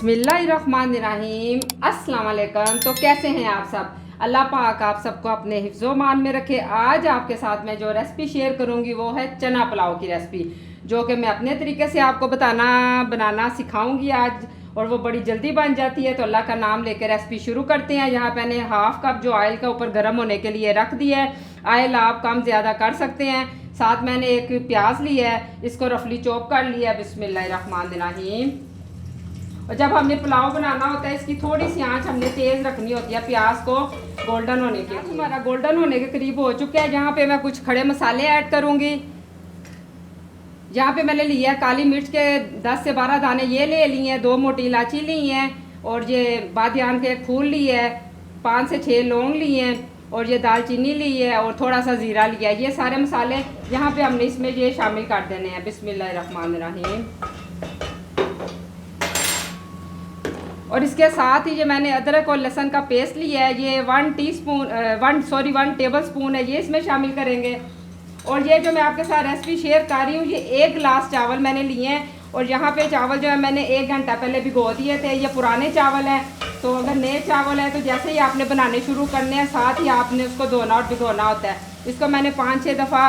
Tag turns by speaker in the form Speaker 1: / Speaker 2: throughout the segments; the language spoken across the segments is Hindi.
Speaker 1: बिस्मिल्लाहिर्रहमानिर्रहीम। अस्सलाम वालेकुम। तो कैसे हैं आप सब? अल्लाह पाक आप सबको अपने हिफ्ज़ो मान में रखे। आज आपके साथ मैं जो रेसिपी शेयर करूंगी वो है चना पुलाव की रेसिपी, जो कि मैं अपने तरीके से आपको बनाना सिखाऊंगी आज, और वो बड़ी जल्दी बन जाती है। तो अल्लाह का नाम लेकर रेसिपी शुरू करते हैं। यहाँ मैंने हाफ कप जो ऑयल का ऊपर गर्म होने के लिए रख दिया है। ऑयल आप कम ज़्यादा कर सकते हैं। साथ मैंने एक प्याज लिया है, इसको रफली चॉप कर लिया है। बिस्मिल्लाहिर्रहमानिर्रहीम। और जब हमने पुलाव बनाना होता है इसकी थोड़ी सी आंच हमने तेज़ रखनी होती है प्याज को गोल्डन होने के लिए। हमारा गोल्डन होने के करीब हो चुका है। यहाँ पे मैं कुछ खड़े मसाले ऐड करूँगी। यहाँ पे मैंने लिया है काली मिर्च के 10 से 12 दाने ये ले लिए हैं, 2 मोटी इलायची ली हैं, और ये बादियान के फूल लिए है, 5 से 6 लौंग लिए हैं, और ये दालचीनी ली है, और थोड़ा सा ज़ीरा लिया है। ये सारे मसाले यहाँ पे हमने इसमें ये शामिल कर देने हैं। बिस्मिल्लाहिर्रहमानिर्रहीम। और इसके साथ ही ये मैंने अदरक और लहसुन का पेस्ट लिया है, ये 1 टेबल स्पून है, ये इसमें शामिल करेंगे। और ये जो मैं आपके साथ रेसिपी शेयर कर रही हूँ, ये 1 गिलास चावल मैंने लिए हैं। और यहाँ पे चावल जो है मैंने 1 घंटा पहले भिगो दिए थे। ये पुराने चावल हैं, तो अगर नए चावल हैं तो जैसे ही आपने बनाने शुरू करने हैं साथ ही आपने उसको धोना और भिगोना होता है। इसको मैंने 5-6 दफ़ा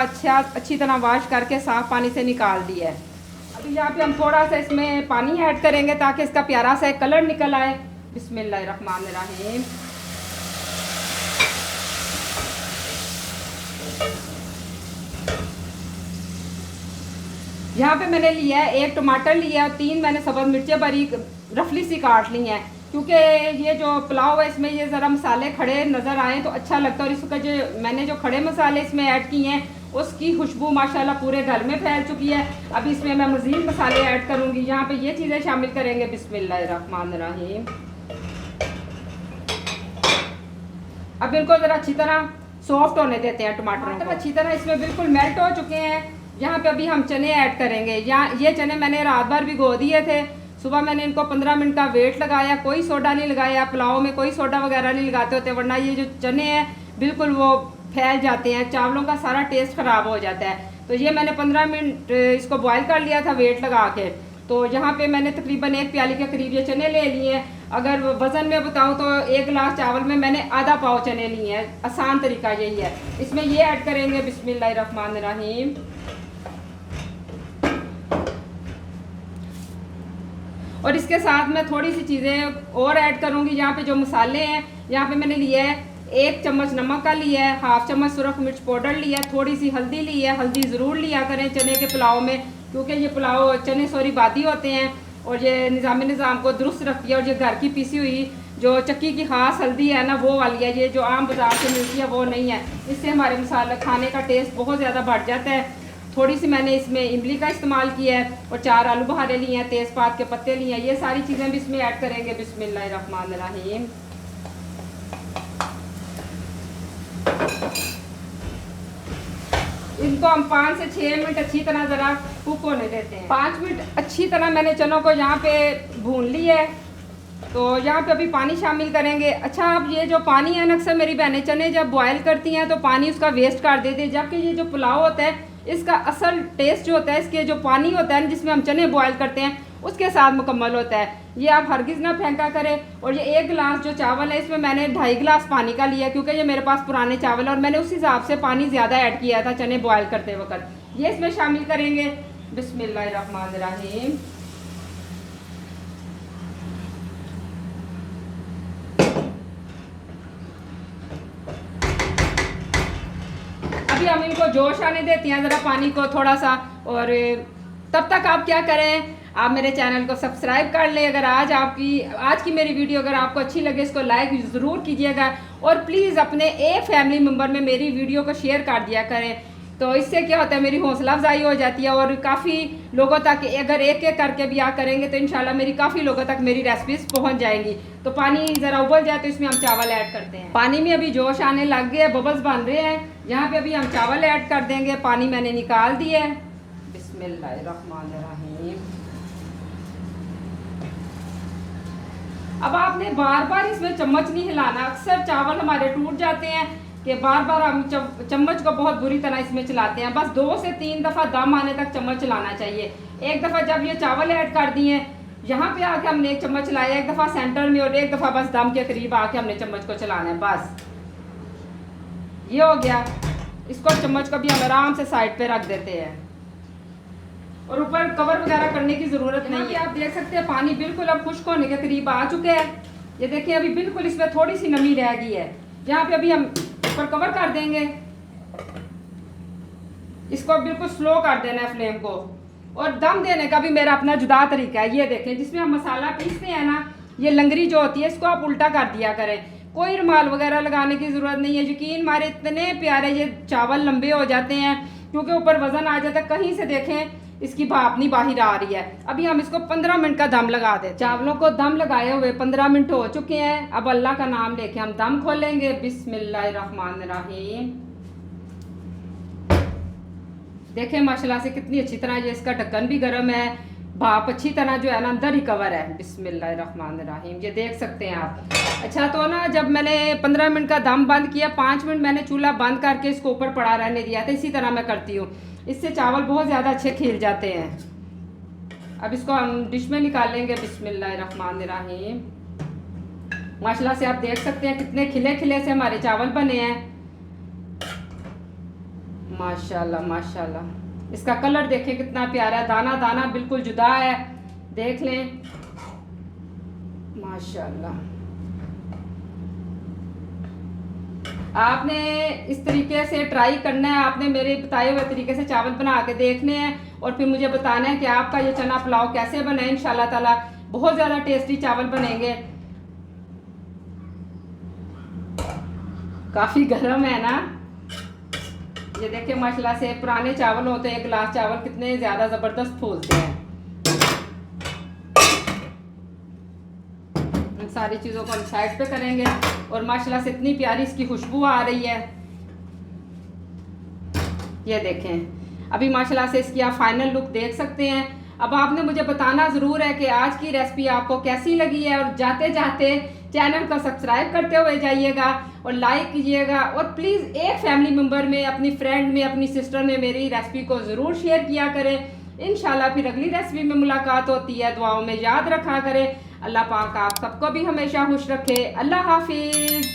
Speaker 1: अच्छी तरह वॉश करके साफ़ पानी से निकाल दिया है। अभी यहाँ पे हम थोड़ा सा इसमें पानी ऐड करेंगे ताकि इसका प्यारा सा कलर निकल आए। बिस्मिल्लाहिर्रहमानिर्रहीम। यहाँ पे मैंने लिया है 1 टमाटर लिया है, और 3 मैंने सब्ज़ मिर्चें बारीक रफली सी काट ली हैं, क्योंकि ये जो पुलाव है इसमें ये ज़रा मसाले खड़े नज़र आए तो अच्छा लगता है। और इसका जो मैंने जो खड़े मसाले इसमें ऐड किए हैं उसकी खुशबू माशाल्लाह पूरे घर में फैल चुकी है। अभी इसमें मैं मज़ीद मसाले ऐड करूँगी। यहाँ पे ये चीज़ें शामिल करेंगे। बिस्मिल्लाहिर्रहमानिर्रहीम। अब इनको ज़रा अच्छी तरह सॉफ्ट होने देते हैं। टमाटर अच्छी तरह इसमें बिल्कुल मेल्ट हो चुके हैं। यहाँ पे अभी हम चने ऐड करेंगे। ये चने मैंने रात भर भिगो दिए थे। सुबह मैंने इनको 15 मिनट का वेट लगाया, कोई सोडा नहीं लगाया। पुलाव में कोई सोडा वगैरह नहीं लगाते होते, वरना ये जो चने हैं बिल्कुल वो फैल जाते हैं, चावलों का सारा टेस्ट ख़राब हो जाता है। तो ये मैंने 15 मिनट इसको बॉयल कर लिया था वेट लगा के। तो यहाँ पे मैंने तकरीबन 1 प्याली के करीब ये चने ले लिए हैं। अगर वज़न में बताऊँ तो 1 गिलास चावल में मैंने आधा पाव चने लिए हैं। आसान तरीका यही है। इसमें ये ऐड करेंगे। बिस्मिल्लाहिर्रहमानिर्रहीम। और इसके साथ मैं थोड़ी सी चीज़ें और ऐड करूँगी। यहाँ पे जो मसाले हैं, यहाँ पे मैंने लिया है 1 चम्मच नमक का लिया है, हाफ चम्मच सुरख मिर्च पाउडर लिया है, थोड़ी सी हल्दी ली है। हल्दी ज़रूर लिया करें चने के पुलाव में, क्योंकि ये पुलाव चने बादी होते हैं और ये निज़ाम को दुरुस्त रखती है। और ये घर की पीसी हुई जो चक्की की ख़ास हल्दी है ना, वो वाली है। ये जो आम बाज़ार से मिलती है वो नहीं है। इससे हमारे मसाले खाने का टेस्ट बहुत ज़्यादा बढ़ जाता है। थोड़ी सी मैंने इसमें इमली का इस्तेमाल किया है, और 4 आलू बुखारे लिए हैं, तेज़पात के पत्ते लिए हैं। ये सारी चीज़ें भी इसमें ऐड करेंगे। बिस्मिल्लाहिर्रहमानिर्रहीम। इनको हम 5 से 6 मिनट अच्छी तरह ज़रा कुक होने देते हैं। 5 मिनट अच्छी तरह मैंने चनों को यहाँ पे भून लिया है। तो यहाँ पे अभी पानी शामिल करेंगे। अच्छा, अब ये जो पानी है ना, अक्सर मेरी बहनें चने जब बॉयल करती हैं तो पानी उसका वेस्ट कर देती है, जबकि ये जो पुलाव होता है इसका असल टेस्ट जो होता है इसके जो पानी होता है जिसमें हम चने बॉयल करते हैं उसके साथ मुकम्मल होता है। ये आप हरगिज़ ना फेंका करें। और ये 1 गिलास जो चावल है इसमें मैंने 2.5 गिलास पानी का लिया, क्योंकि ये मेरे पास पुराने चावल है और मैंने उस हिसाब से पानी ज़्यादा ऐड किया था चने बॉयल करते वक्त। ये इसमें शामिल करेंगे। बिस्मिल्लाहिर्रहमानिर्रहीम। अभी हम इनको जोश आने देते हैं ज़रा पानी को थोड़ा सा। और तब तक आप क्या करें, आप मेरे चैनल को सब्सक्राइब कर लें। अगर आज की मेरी वीडियो अगर आपको अच्छी लगे इसको लाइक ज़रूर कीजिएगा, और प्लीज़ अपने एक फैमिली मेम्बर में मेरी वीडियो को शेयर कर दिया करें। तो इससे क्या होता है, मेरी हौसला अफजाई हो जाती है, और काफ़ी लोगों तक अगर एक करके भी आप करेंगे तो इंशाल्लाह मेरी काफ़ी लोगों तक मेरी रेसिपीज़ पहुंच जाएंगी। तो पानी ज़रा उबल जाए तो इसमें हम चावल ऐड करते हैं। पानी में अभी जोश आने लग गए, बबल्स बन रहे हैं। यहाँ पे अभी हम चावल ऐड कर देंगे। पानी मैंने निकाल दिया है। बिस्मिल्लाहिर्रहमानिर्रहीम। अब आपने बार बार इसमें चम्मच नहीं हिलाना। अक्सर चावल हमारे टूट जाते हैं कि बार बार हम चम्मच को बहुत बुरी तरह इसमें चलाते हैं। बस 2 से 3 दफ़ा दम आने तक चम्मच चलाना चाहिए। एक दफ़ा जब ये चावल ऐड कर दिए यहाँ पे आके हमने एक चम्मच लाया, एक दफ़ा सेंटर में और एक दफ़ा बस दम के करीब आके हमने चम्मच को चलाना है, बस ये हो गया। इसको चम्मच को भी हम आराम से साइड पे रख देते हैं और ऊपर कवर वगैरह करने की ज़रूरत नहीं है। आप देख सकते हैं पानी बिल्कुल अब खुश्क होने के करीब आ चुके हैं। ये देखिए अभी बिल्कुल इसमें थोड़ी सी नमी रह गई है, यहाँ पे अभी हम ऊपर कवर कर देंगे। इसको बिल्कुल स्लो कर देना है फ्लेम को, और दम देने का भी मेरा अपना जुदा तरीका है। ये देखें जिसमें हम मसाला पीसते हैं ना, ये लंगरी जो होती है इसको आप उल्टा कर दिया करें, कोई रुमाल वगैरह लगाने की ज़रूरत नहीं है। यकीन हमारे इतने प्यारे ये चावल लंबे हो जाते हैं क्योंकि ऊपर वज़न आ जाता है। कहीं से देखें इसकी भाप नहीं बाहर आ रही है। अभी हम इसको 15 मिनट का दम लगा दें। चावलों को दम लगाए हुए 15 मिनट हो चुके हैं। अब अल्लाह का नाम लेके हम दम खोलेंगे। बिस्मिल्लाहिर्रहमानिर्रहीम। देखें माशाल्लाह से कितनी अच्छी तरह ये इसका ढक्कन भी गर्म है, भाप अच्छी तरह जो है ना अंदर ही कवर है। बिस्मिल्लाहिर्रहमानिर्रहीम, ये देख सकते हैं आप। अच्छा तो ना जब मैंने 15 मिनट का दम बंद किया, 5 मिनट मैंने चूल्हा बंद करके इसको ऊपर पड़ा रहने दिया था। इसी तरह मैं करती हूँ, इससे चावल बहुत ज़्यादा अच्छे खिल जाते हैं। अब इसको हम डिश में निकालेंगे। बिस्मिल्लाहिर्रहमानिर्रहीम। माशाल्लाह से आप देख सकते हैं कितने खिले खिले से हमारे चावल बने हैं। माशाल्लाह माशाल्लाह, इसका कलर देखें कितना प्यारा है, दाना दाना बिल्कुल जुदा है, देख लें माशाल्लाह। आपने इस तरीके से ट्राई करना है, आपने मेरे बताए हुए तरीके से चावल बना के देखने हैं और फिर मुझे बताना है कि आपका ये चना पुलाव कैसे बना है। इंशाल्लाह ताला बहुत ज़्यादा टेस्टी चावल बनेंगे। काफ़ी गर्म है ना, ये देखिए माशाल्लाह से पुराने चावल होते हैं, 1 गिलास चावल कितने ज़्यादा ज़बरदस्त फूलते हैं। इन सारी चीज़ों को हम साइड पे करेंगे और माशाल्लाह से इतनी प्यारी इसकी खुशबू आ रही है। ये देखें अभी माशाल्लाह से इसकी आप फाइनल लुक देख सकते हैं। अब आपने मुझे बताना ज़रूर है कि आज की रेसिपी आपको कैसी लगी है, और जाते जाते चैनल को सब्सक्राइब करते हुए जाइएगा और लाइक कीजिएगा, और प्लीज़ एक फैमिली मेम्बर में, अपनी फ्रेंड में, अपनी सिस्टर में मेरी रेसिपी को ज़रूर शेयर किया करें। इंशाल्लाह फिर अगली रेसिपी में मुलाकात होती है। दुआओं में याद रखा करें। अल्लाह पाक आप सबको भी हमेशा खुश रखे। अल्लाह हाफिज़।